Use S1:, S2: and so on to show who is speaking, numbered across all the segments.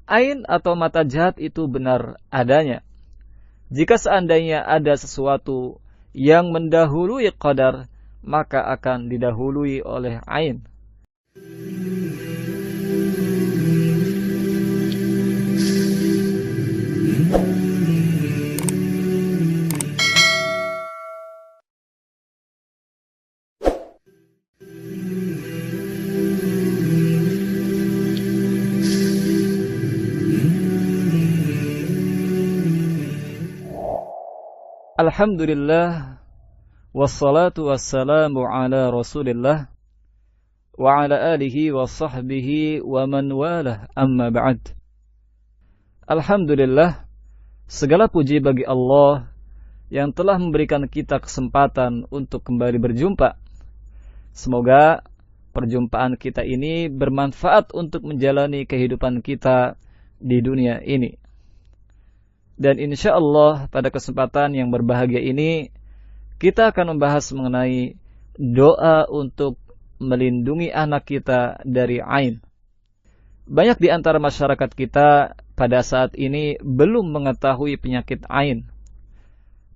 S1: Ain atau mata jahat itu benar adanya. Jika seandainya ada sesuatu yang mendahului qadar, maka akan didahului oleh ain. Alhamdulillah, wassalatu wassalamu ala rasulillah, wa ala alihi wa sahbihi wa man walah, amma ba'd. Alhamdulillah, segala puji bagi Allah yang telah memberikan kita kesempatan untuk kembali berjumpa. Semoga perjumpaan kita ini bermanfaat untuk menjalani kehidupan kita di dunia ini. Dan insya Allah pada kesempatan yang berbahagia ini kita akan membahas mengenai doa untuk melindungi anak kita dari ain. Banyak di antara masyarakat kita pada saat ini belum mengetahui penyakit ain.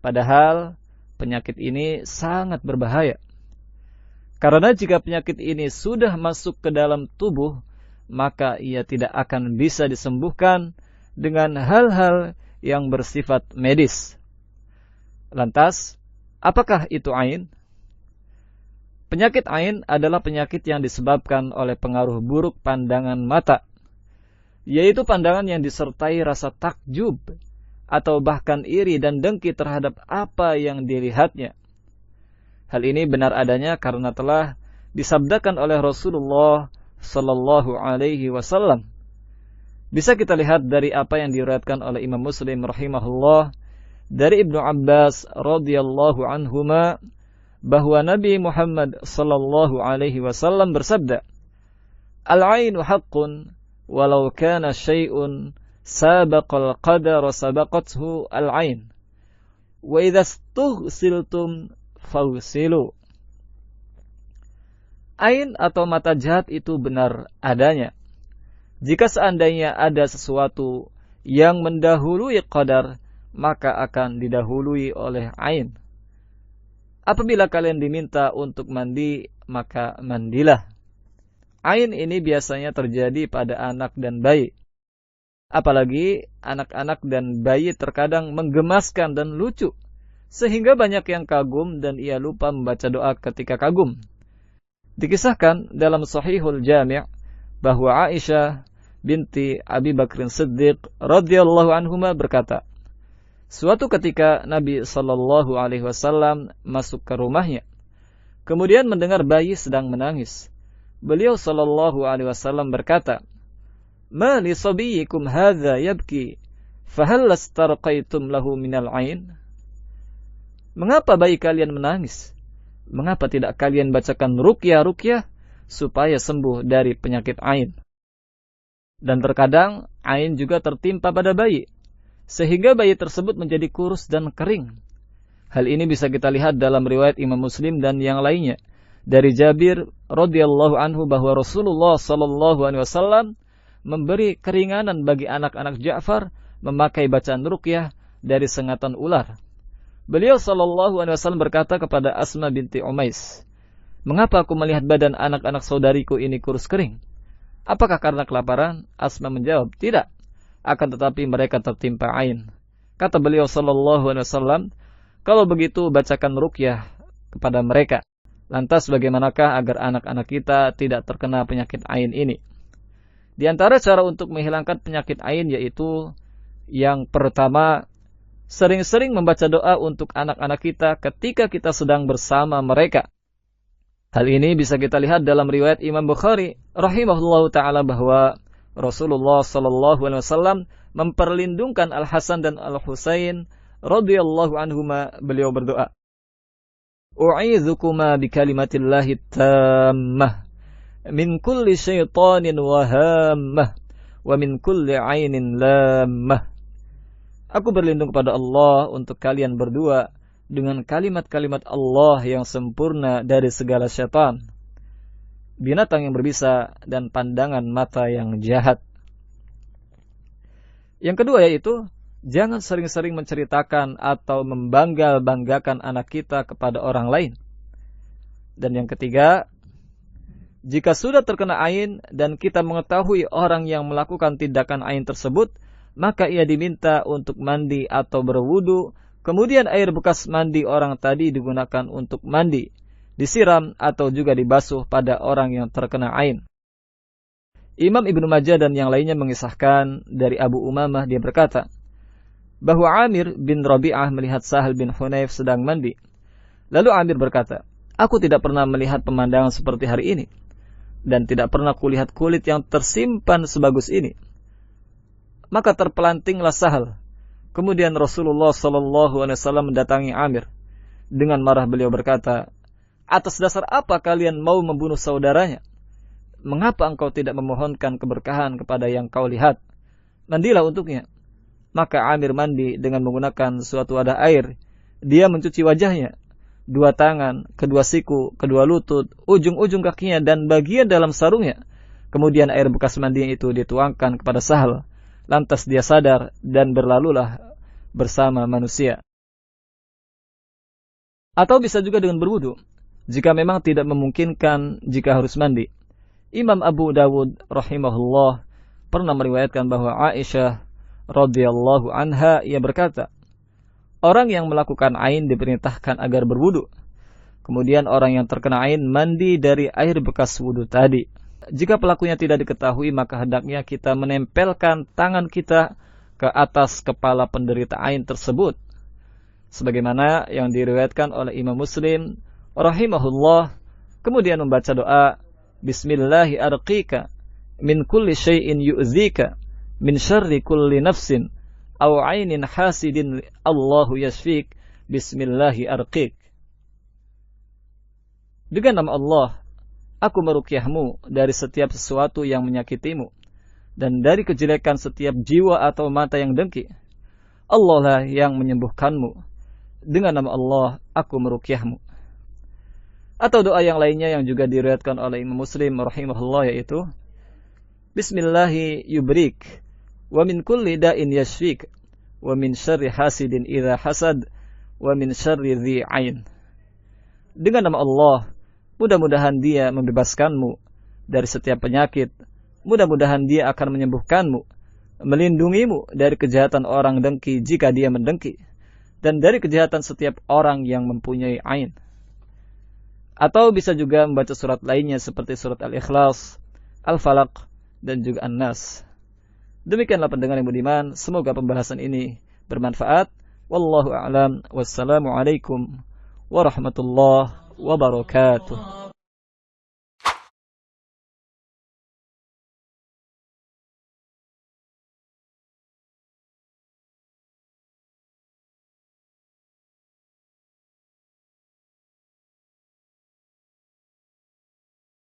S1: Padahal penyakit ini sangat berbahaya. Karena jika penyakit ini sudah masuk ke dalam tubuh, maka ia tidak akan bisa disembuhkan dengan hal-hal yang bersifat medis. Lantas, apakah itu ain? Penyakit ain adalah penyakit yang disebabkan oleh pengaruh buruk pandangan mata, yaitu pandangan yang disertai rasa takjub atau bahkan iri dan dengki terhadap apa yang dilihatnya. Hal ini benar adanya karena telah disabdakan oleh Rasulullah sallallahu alaihi wasallam. Bisa kita lihat dari apa yang diriwayatkan oleh Imam Muslim rahimahullah dari Ibnu Abbas radhiyallahu anhuma bahwa Nabi Muhammad sallallahu alaihi wasallam bersabda, "Al-'ainu haqqun walau kana syai'un sabaqal qadar sabaqathu al-'ain. Wa idza istughsiltum fawsilu." Ain atau mata jahat itu benar adanya. Jika seandainya ada sesuatu yang mendahului qadar, maka akan didahului oleh ain. Apabila kalian diminta untuk mandi, maka mandilah. Ain ini biasanya terjadi pada anak dan bayi. Apalagi anak-anak dan bayi terkadang menggemaskan dan lucu, sehingga banyak yang kagum dan ia lupa membaca doa ketika kagum. Dikisahkan dalam Sahihul Jami' bahwa Aisyah binti Abi Bakrin Siddiq radhiyallahu anhuma berkata, suatu ketika Nabi sallallahu alaihi wasallam masuk ke rumahnya, kemudian mendengar bayi sedang menangis. Beliau sallallahu alaihi wasallam berkata, "Ma li sabiyikum hadza yabki, fahal lastarqaitum lahu minal ain?" Mengapa bayi kalian menangis? Mengapa tidak kalian bacakan ruqyah supaya sembuh dari penyakit ain? Dan terkadang ain juga tertimpa pada bayi, sehingga bayi tersebut menjadi kurus dan kering. Hal ini bisa kita lihat dalam riwayat Imam Muslim dan yang lainnya dari Jabir radhiyallahu anhu bahwa Rasulullah sallallahu alaihi wasallam memberi keringanan bagi anak-anak Ja'far memakai bacaan ruqyah dari sengatan ular. Beliau sallallahu alaihi wasallam berkata kepada Asma binti Umais, "Mengapa aku melihat badan anak-anak saudariku ini kurus kering? Apakah karena kelaparan?" Asma menjawab, "Tidak, akan tetapi mereka tertimpa ain." Kata beliau sallallahu alaihi wasallam, "Kalau begitu bacakan ruqyah kepada mereka." Lantas bagaimanakah agar anak-anak kita tidak terkena penyakit ain ini? Di antara cara untuk menghilangkan penyakit ain yaitu yang pertama, sering-sering membaca doa untuk anak-anak kita ketika kita sedang bersama mereka. Hal ini bisa kita lihat dalam riwayat Imam Bukhari rahimahullahu ta'ala bahwa Rasulullah sallallahu alaihi wasallam memperlindungkan Al-Hasan dan Al-Husain radhiyallahu anhuma. Beliau berdoa, "U'idzukuma bikalimatillahi tammah min kulli syaitanin wahammah wa min kulli ainin lammah." Aku berlindung kepada Allah untuk kalian berdua dengan kalimat-kalimat Allah yang sempurna dari segala syaitan, binatang yang berbisa, dan pandangan mata yang jahat. Yang kedua yaitu jangan sering-sering menceritakan atau membangga-banggakan anak kita kepada orang lain. Dan yang ketiga, jika sudah terkena ain dan kita mengetahui orang yang melakukan tindakan ain tersebut, maka ia diminta untuk mandi atau berwudu, kemudian air bekas mandi orang tadi digunakan untuk mandi, disiram atau juga dibasuh pada orang yang terkena ain. Imam Ibnu Majah dan yang lainnya mengisahkan dari Abu Umamah, dia berkata bahwa Amir bin Rabi'ah melihat Sahal bin Hunayf sedang mandi. Lalu Amir berkata, aku tidak pernah melihat pemandangan seperti hari ini, dan tidak pernah kulihat kulit yang tersimpan sebagus ini. Maka terpelantinglah Sahal. Kemudian Rasulullah SAW mendatangi Amir. Dengan marah beliau berkata, atas dasar apa kalian mau membunuh saudaranya? Mengapa engkau tidak memohonkan keberkahan kepada yang kau lihat? Mandilah untuknya. Maka Amir mandi dengan menggunakan suatu wadah air. Dia mencuci wajahnya, dua tangan, kedua siku, kedua lutut, ujung-ujung kakinya, dan bagian dalam sarungnya. Kemudian air bekas mandinya itu dituangkan kepada Sahal. Lantas dia sadar dan berlalulah bersama manusia. Atau bisa juga dengan berwudu, jika memang tidak memungkinkan jika harus mandi. Imam Abu Dawud rahimahullah pernah meriwayatkan bahwa Aisyah radhiyallahu anha, ia berkata, orang yang melakukan ain diperintahkan agar berwudu. Kemudian orang yang terkena ain mandi dari air bekas wudu tadi. Jika pelakunya tidak diketahui, maka hendaknya kita menempelkan tangan kita ke atas kepala penderita ain tersebut, sebagaimana yang diriwayatkan oleh Imam Muslim rahimahullah. Kemudian membaca doa, Bismillahi arqika min kulli syai'in yu'zika min syarri kulli nafsin aw ainin hasidin Allahu yashfik Bismillahi arqik. Dengan nama Allah, aku meruqyahmu dari setiap sesuatu yang menyakitimu dan dari kejelekan setiap jiwa atau mata yang dengki. Allah lah yang menyembuhkanmu. Dengan nama Allah, aku meruqyahmu. Atau doa yang lainnya yang juga diriwayatkan oleh Imam Muslim rahimahullah, yaitu Bismillahi yubrik wa min kulli da'in yashfik wa min syarri hasidin idza hasad wa min syarri dhi ain. Dengan nama Allah, mudah-mudahan dia membebaskanmu dari setiap penyakit, mudah-mudahan dia akan menyembuhkanmu, melindungimu dari kejahatan orang dengki jika dia mendengki, dan dari kejahatan setiap orang yang mempunyai ain. Atau bisa juga membaca surat lainnya seperti surat Al-Ikhlas, Al-Falaq, dan juga An-Nas. Demikianlah pendengar yang budiman, semoga pembahasan ini bermanfaat. Wallahu a'lam. Wassalamualaikum warahmatullahi wabarakatuh.